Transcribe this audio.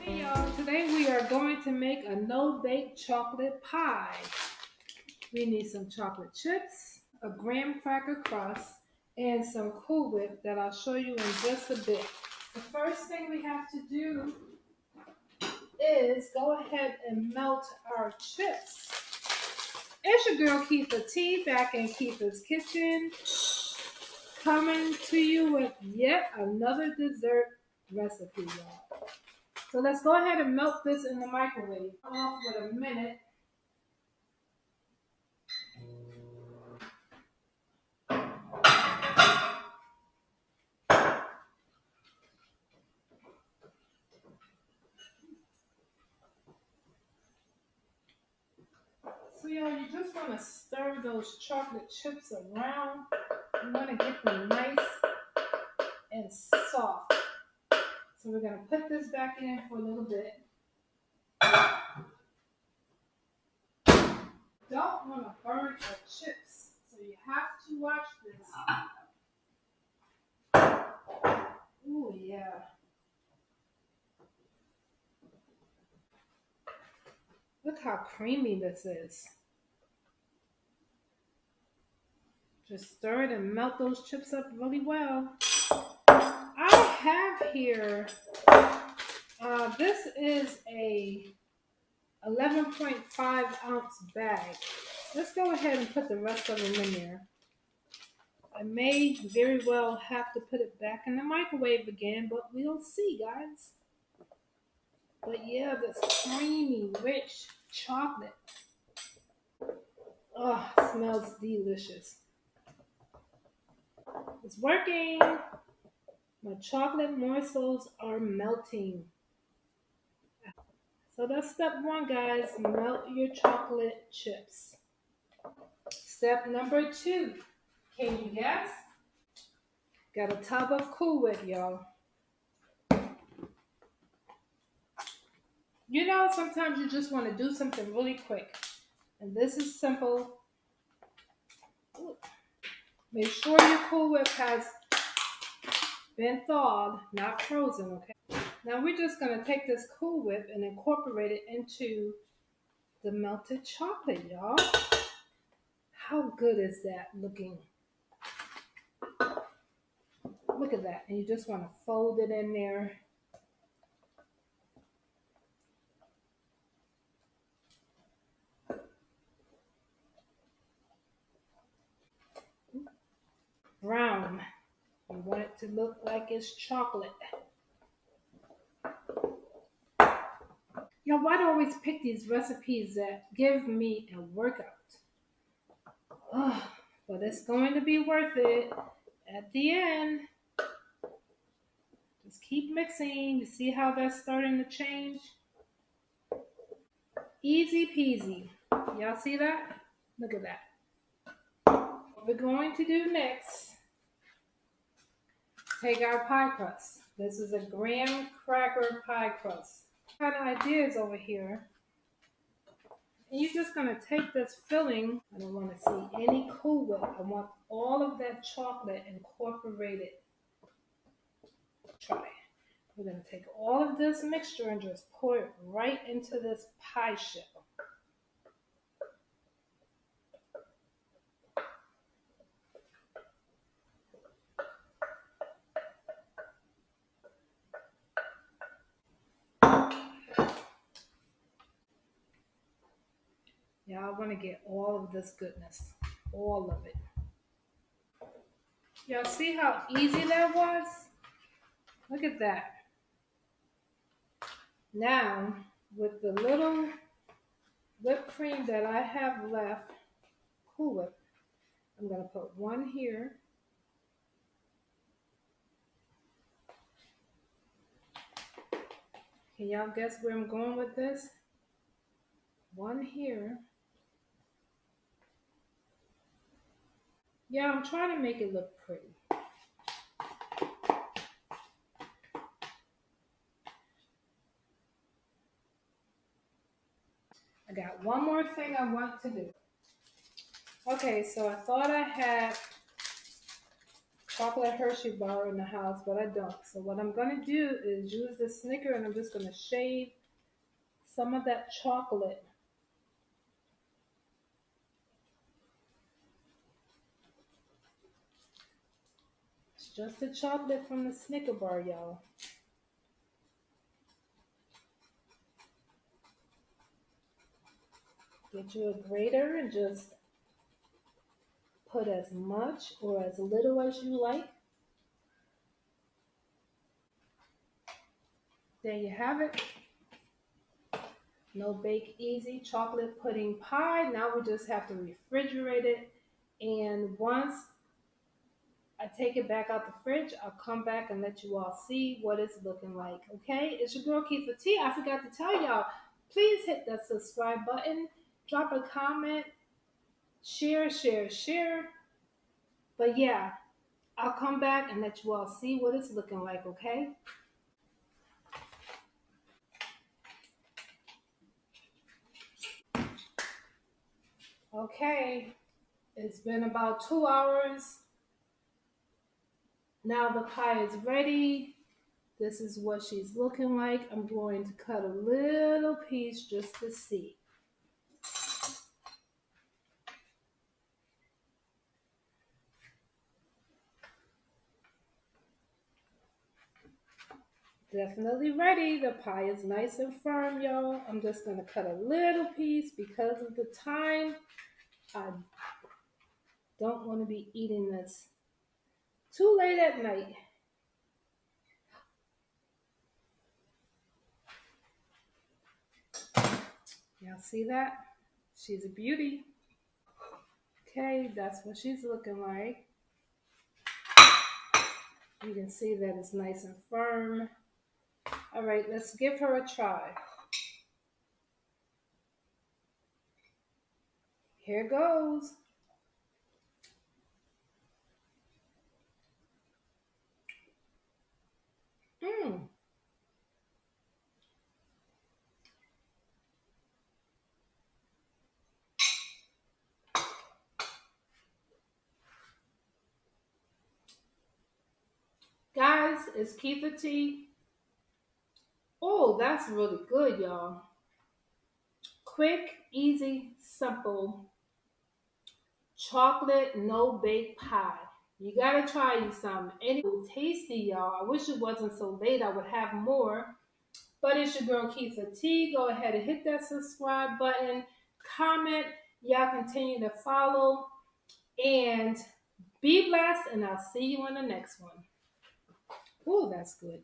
Hey y'all, today we are going to make a no-bake chocolate pie. We need some chocolate chips, a graham cracker crust, and some Cool Whip that I'll show you in just a bit. The first thing we have to do is go ahead and melt our chips. It's your girl Kietha T back in Kietha's kitchen, coming to you with yet another dessert recipe, y'all. So let's go ahead and melt this in the microwave. Off with a minute. So y'all, you just want to stir those chocolate chips around. You want to get them nice and soft. So we're going to put this back in for a little bit. Don't want to burn our chips, so you have to watch this. Ooh, yeah. Look how creamy this is. Just stir it and melt those chips up really well. I have here, this is a 11.5 ounce bag. Let's go ahead and put the rest of them in there. I may very well have to put it back in the microwave again, but we'll see, guys. But yeah, this creamy, rich chocolate. Oh, smells delicious. It's working. My chocolate morsels are melting. So that's step one, guys. Melt your chocolate chips. Step number two. Can you guess? Got a tub of Cool Whip, y'all. You know, sometimes you just want to do something really quick. And this is simple. Make sure your Cool Whip has been thawed, not frozen, okay? Now we're just going to take this Cool Whip and incorporate it into the melted chocolate, y'all. How good is that looking? Look at that. And you just want to fold it in there. Brown. You want it to look like it's chocolate. Y'all, why do I always pick these recipes that give me a workout? Oh, but it's going to be worth it at the end. Just keep mixing. You see how that's starting to change? Easy peasy. Y'all see that? Look at that. What we're going to do next, take our pie crust. This is a graham cracker pie crust. Kind of ideas over here. And you're just going to take this filling. I don't want to see any Cool Whip. I want all of that chocolate incorporated. Try. We're going to take all of this mixture and just pour it right into this pie shell. Y'all want to get all of this goodness. All of it. Y'all see how easy that was? Look at that. Now, with the little whipped cream that I have left, Cool Whip, I'm going to put one here. Can y'all guess where I'm going with this? One here. Yeah, I'm trying to make it look pretty. I got one more thing I want to do. Okay, so I thought I had chocolate Hershey bar in the house, but I don't. So what I'm gonna do is use the Snicker and I'm just gonna shave some of that chocolate. It's just the chocolate from the Snicker bar, y'all. Get you a grater and just put as much or as little as you like. There you have it. No Bake Easy chocolate pudding pie. Now we just have to refrigerate it. And once I take it back out the fridge, I'll come back and let you all see what it's looking like. Okay? It's your girl Kietha T. I forgot to tell y'all, please hit that subscribe button, drop a comment, share, share, share. But yeah, I'll come back and let you all see what it's looking like, okay? Okay, it's been about 2 hours. Now the pie is ready. This is what she's looking like. I'm going to cut a little piece just to see. Definitely ready. The pie is nice and firm, y'all. I'm just going to cut a little piece because of the time. I don't want to be eating this too late at night. Y'all see that? She's a beauty. Okay, that's what she's looking like. You can see that it's nice and firm. All right, let's give her a try. Here goes. Mmm. Guys, it's Kietha T. Oh, that's really good, y'all. Quick, easy, simple chocolate no bake pie. You gotta try you some. Anyway, tasty, y'all. I wish it wasn't so late. I would have more. But it's your girl Kietha T. Go ahead and hit that subscribe button, comment. Y'all continue to follow and be blessed. And I'll see you on the next one. Oh, that's good.